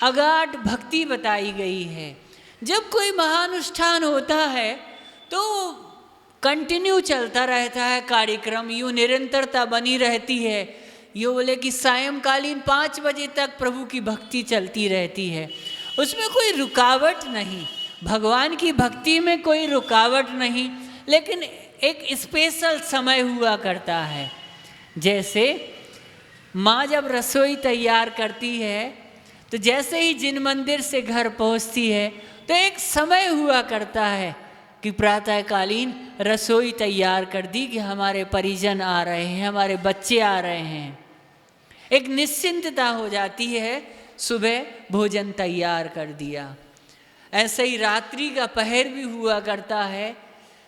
C: अगाध भक्ति बताई गई है। जब कोई महानुष्ठान होता है तो कंटिन्यू चलता रहता है कार्यक्रम, यूँ निरंतरता बनी रहती है। यूँ बोले कि सायंकालीन 5 बजे तक प्रभु की भक्ति चलती रहती है, उसमें कोई रुकावट नहीं, भगवान की भक्ति में कोई रुकावट नहीं, लेकिन एक स्पेशल समय हुआ करता है। जैसे माँ जब रसोई तैयार करती है तो जैसे ही जिन मंदिर से घर पहुँचती है तो एक समय हुआ करता है कि प्रातःकालीन रसोई तैयार कर दी कि हमारे परिजन आ रहे हैं, हमारे बच्चे आ रहे हैं। एक निश्चिंतता हो जाती है, सुबह भोजन तैयार कर दिया। ऐसे ही रात्रि का पहर भी हुआ करता है,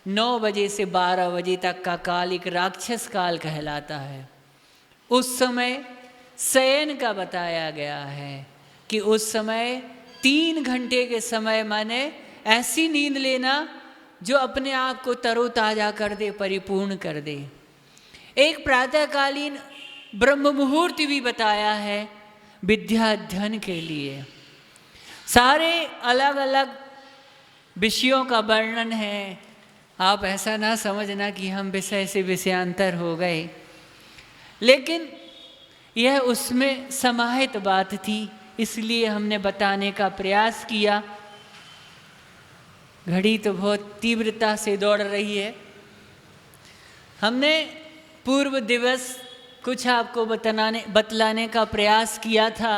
C: 9 बजे से 12 बजे तक का काल एक राक्षस काल कहलाता है। उस समय शयन का बताया गया है कि उस समय 3 घंटे के समय माने ऐसी नींद लेना जो अपने आप को तरोताजा कर दे, परिपूर्ण कर दे। एक प्रातःकालीन ब्रह्म मुहूर्त भी बताया है विद्या अध्ययन के लिए। सारे अलग अलग विषयों का वर्णन है। आप ऐसा ना समझना कि हम विषय से विषयांतर हो गए, लेकिन यह उसमें समाहित बात थी, इसलिए हमने बताने का प्रयास किया। घड़ी तो बहुत तीव्रता से दौड़ रही है। हमने पूर्व दिवस कुछ आपको बतलाने का प्रयास किया था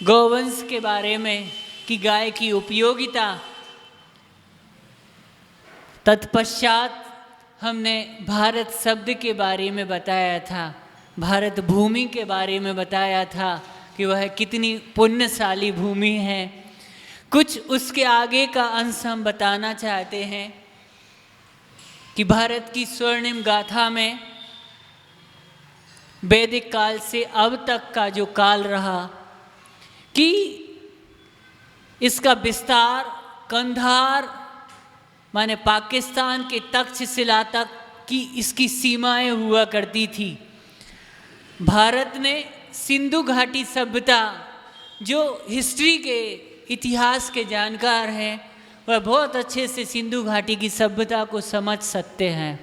C: गौवंश के बारे में कि गाय की उपयोगिता। तत्पश्चात हमने भारत शब्द के बारे में बताया था, भारत भूमि के बारे में बताया था कि वह कितनी पुण्यशाली भूमि है। कुछ उसके आगे का अंश हम बताना चाहते हैं कि भारत की स्वर्णिम गाथा में वैदिक काल से अब तक का जो काल रहा कि इसका विस्तार कंधार माने पाकिस्तान के तक्षशिला तक की इसकी सीमाएं हुआ करती थी। भारत ने सिंधु घाटी सभ्यता, जो हिस्ट्री के इतिहास के जानकार हैं वह बहुत अच्छे से सिंधु घाटी की सभ्यता को समझ सकते हैं।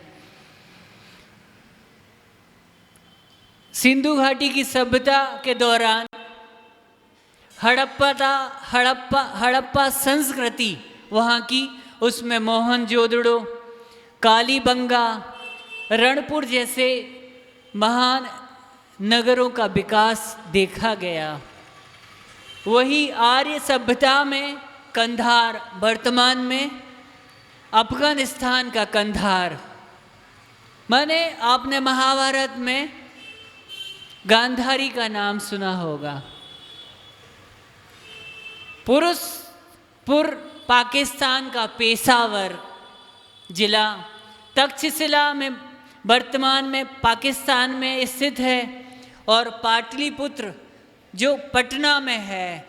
C: सिंधु घाटी की सभ्यता के दौरान हड़प्पा संस्कृति वहाँ की उसमें मोहनजोदड़ो, कालीबंगा, रणपुर जैसे महान नगरों का विकास देखा गया। वही आर्य सभ्यता में कंधार, वर्तमान में अफगानिस्तान का कंधार, माने आपने महाभारत में गांधारी का नाम सुना होगा। पुरुषपुर पाकिस्तान का पेशावर जिला, तक्षशिला में वर्तमान में पाकिस्तान में स्थित है, और पाटलिपुत्र जो पटना में है,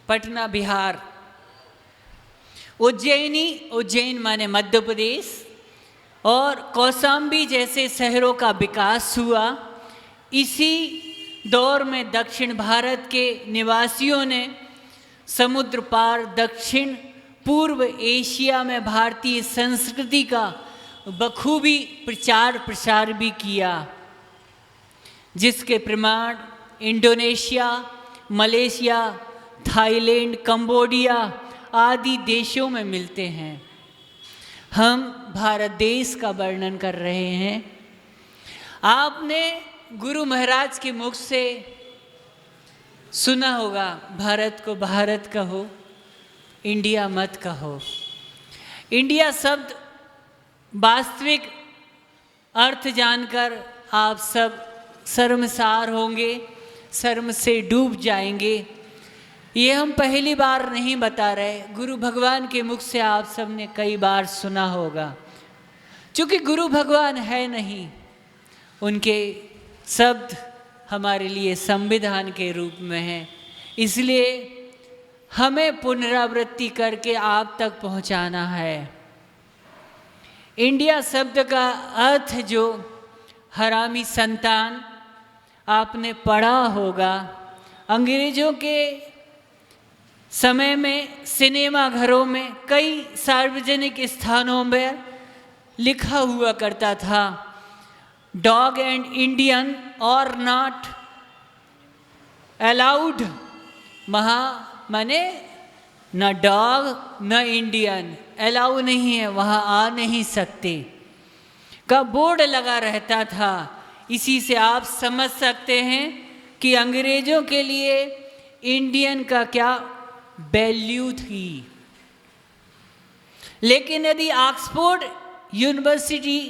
C: पटना बिहार। उज्जैन माने मध्य प्रदेश, और कौशाम्बी जैसे शहरों का विकास हुआ। इसी दौर में दक्षिण भारत के निवासियों ने समुद्र पार दक्षिण पूर्व एशिया में भारतीय संस्कृति का बखूबी प्रचार प्रसार भी किया, जिसके प्रमाण इंडोनेशिया, मलेशिया, थाईलैंड, कंबोडिया आदि देशों में मिलते हैं। हम भारत देश का वर्णन कर रहे हैं। आपने गुरु महाराज के मुख से सुना होगा, भारत को भारत कहो, इंडिया मत कहो। इंडिया शब्द वास्तविक अर्थ जानकर आप सब शर्मसार होंगे, शर्म से डूब जाएंगे। ये हम पहली बार नहीं बता रहे, गुरु भगवान के मुख से आप सब ने कई बार सुना होगा। क्योंकि गुरु भगवान है नहीं, उनके शब्द हमारे लिए संविधान के रूप में हैं, इसलिए हमें पुनरावृत्ति करके आप तक पहुंचाना है। इंडिया शब्द का अर्थ जो हरामी संतान आपने पढ़ा होगा। अंग्रेजों के समय में सिनेमा घरों में कई सार्वजनिक स्थानों में लिखा हुआ करता था, डॉग एंड इंडियन और नॉट अलाउड। माने न डॉग न इंडियन, अलाउ नहीं है, वहाँ आ नहीं सकते का बोर्ड लगा रहता था। इसी से आप समझ सकते हैं कि अंग्रेजों के लिए इंडियन का क्या वैल्यू थी। लेकिन यदि ऑक्सफोर्ड यूनिवर्सिटी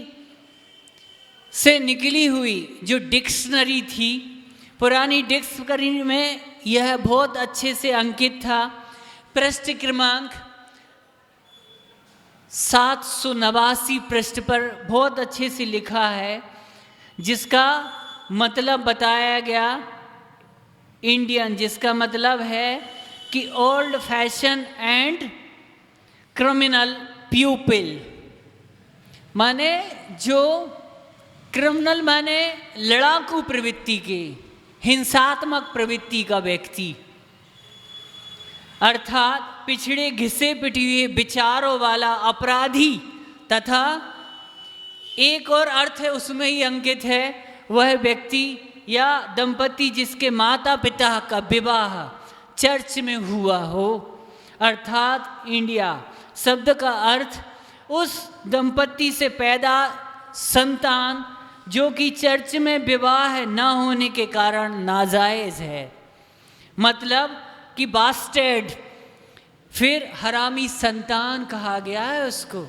C: से निकली हुई जो डिक्शनरी थी, पुरानी डिक्शनरी में यह बहुत अच्छे से अंकित था। पृष्ठ क्रमांक 789 पृष्ठ पर बहुत अच्छे से लिखा है, जिसका मतलब बताया गया इंडियन, जिसका मतलब है कि ओल्ड फैशन एंड क्रिमिनल प्यूपिल, माने जो क्रिमिनल माने लड़ाकू प्रवृत्ति के, हिंसात्मक प्रवृत्ति का व्यक्ति, अर्थात पिछड़े घिसे पिटे हुए विचारों वाला अपराधी। तथा एक और अर्थ है उसमें ही अंकित है, वह व्यक्ति या दंपति जिसके माता पिता का विवाह चर्च में हुआ हो। अर्थात इंडिया शब्द का अर्थ उस दंपति से पैदा संतान जो कि चर्च में विवाह न होने के कारण नाजायज है, मतलब कि बास्टर्ड, फिर हरामी संतान कहा गया है उसको।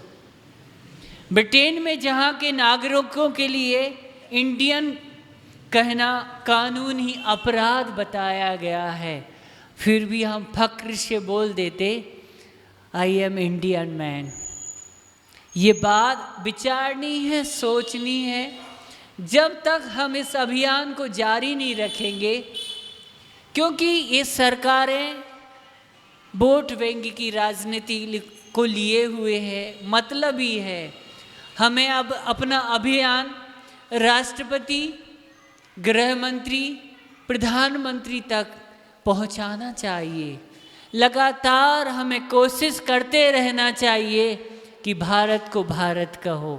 C: ब्रिटेन में जहाँ के नागरिकों के लिए इंडियन कहना कानूनी अपराध बताया गया है, फिर भी हम फक्र से बोल देते आई एम इंडियन मैन। ये बात विचारनी है, सोचनी है। जब तक हम इस अभियान को जारी नहीं रखेंगे, क्योंकि ये सरकारें वोट बैंक की राजनीति को लिए हुए है, मतलब ही है। हमें अब अपना अभियान राष्ट्रपति, गृह मंत्री, प्रधानमंत्री तक पहुंचाना चाहिए। लगातार हमें कोशिश करते रहना चाहिए कि भारत को भारत कहो,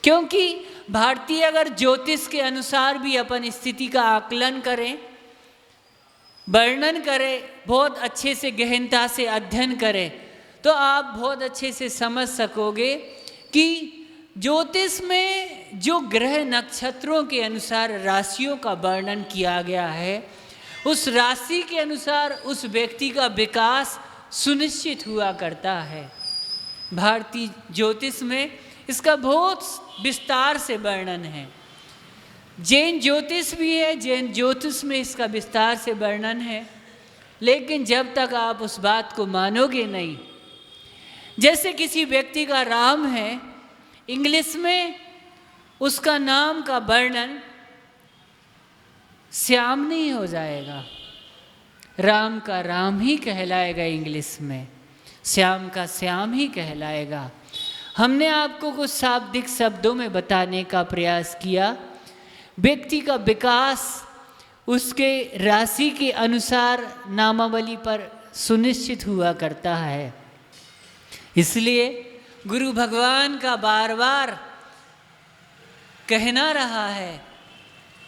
C: क्योंकि भारतीय अगर ज्योतिष के अनुसार भी अपन स्थिति का आकलन करें, वर्णन करें, बहुत अच्छे से गहनता से अध्ययन करें, तो आप बहुत अच्छे से समझ सकोगे कि ज्योतिष में जो ग्रह नक्षत्रों के अनुसार राशियों का वर्णन किया गया है, उस राशि के अनुसार उस व्यक्ति का विकास सुनिश्चित हुआ करता है। भारतीय ज्योतिष में इसका बहुत विस्तार से वर्णन है। जैन ज्योतिष भी है, जैन ज्योतिष में इसका विस्तार से वर्णन है, लेकिन जब तक आप उस बात को मानोगे नहीं, जैसे किसी व्यक्ति का राम है, इंग्लिश में उसका नाम का वर्णन श्याम नहीं हो जाएगा, राम का राम ही कहलाएगा, इंग्लिश में श्याम का श्याम ही कहलाएगा। हमने आपको कुछ शाब्दिक शब्दों में बताने का प्रयास किया। व्यक्ति का विकास उसके राशि के अनुसार नामावली पर सुनिश्चित हुआ करता है। इसलिए गुरु भगवान का बार बार कहना रहा है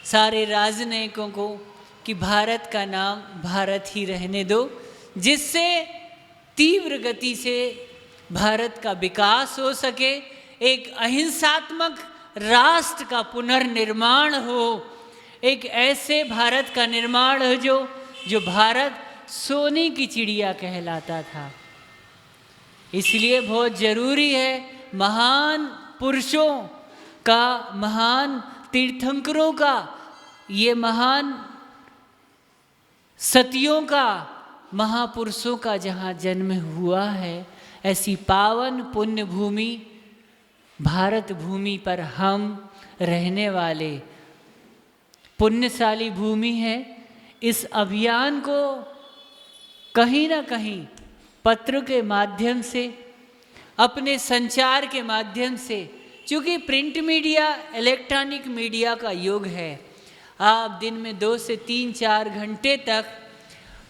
C: सारे राजनयिकों को कि भारत का नाम भारत ही रहने दो, जिससे तीव्र गति से भारत का विकास हो सके, एक अहिंसात्मक राष्ट्र का पुनर्निर्माण हो, एक ऐसे भारत का निर्माण हो जो भारत सोने की चिड़िया कहलाता था। इसलिए बहुत ज़रूरी है महान पुरुषों का, महान तीर्थंकरों का, ये महान सतियों का, महापुरुषों का जहाँ जन्म हुआ है, ऐसी पावन पुण्य भूमि भारत भूमि पर हम रहने वाले पुण्यशाली भूमि है। इस अभियान को कहीं ना कहीं पत्र के माध्यम से, अपने संचार के माध्यम से, क्योंकि प्रिंट मीडिया इलेक्ट्रॉनिक मीडिया का युग है, आप दिन में 2 से 3-4 घंटे तक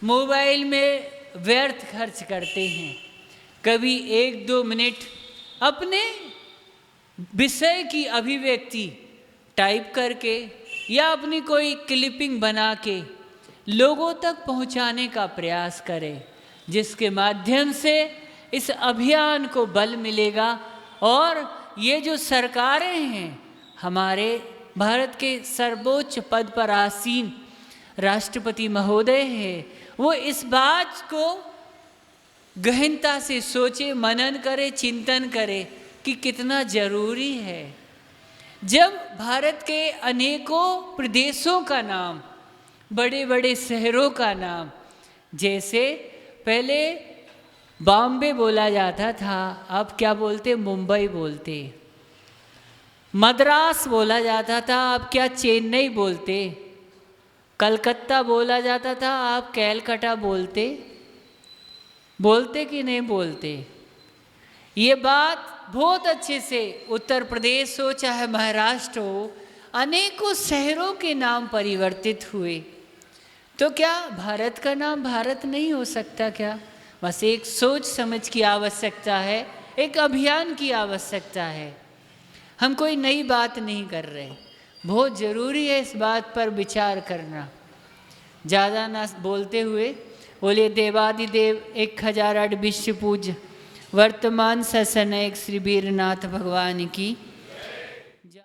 C: मोबाइल में व्यर्थ खर्च करते हैं। कभी 1-2 मिनट अपने विषय की अभिव्यक्ति टाइप करके या अपनी कोई क्लिपिंग बना के लोगों तक पहुंचाने का प्रयास करें, जिसके माध्यम से इस अभियान को बल मिलेगा। और ये जो सरकारें हैं, हमारे भारत के सर्वोच्च पद पर आसीन राष्ट्रपति महोदय हैं, वो इस बात को गहनता से सोचे, मनन करे, चिंतन करे कि कितना ज़रूरी है। जब भारत के अनेकों प्रदेशों का नाम, बड़े बड़े शहरों का नाम, जैसे पहले बॉम्बे बोला जाता था, अब क्या बोलते, मुंबई बोलते, मद्रास बोला जाता था, अब क्या चेन्नई बोलते, कलकत्ता बोला जाता था, आप कैलकाटा बोलते कि नहीं बोलते। ये बात बहुत अच्छे से उत्तर प्रदेश हो चाहे महाराष्ट्र हो, अनेकों शहरों के नाम परिवर्तित हुए, तो क्या भारत का नाम भारत नहीं हो सकता क्या? बस एक सोच समझ की आवश्यकता है, एक अभियान की आवश्यकता है। हम कोई नई बात नहीं कर रहे, बहुत ज़रूरी है इस बात पर विचार करना। ज़्यादा ना बोलते हुए बोले देवादिदेव 1008 विश्व पूज्य वर्तमान ससनयक श्री वीरनाथ भगवान की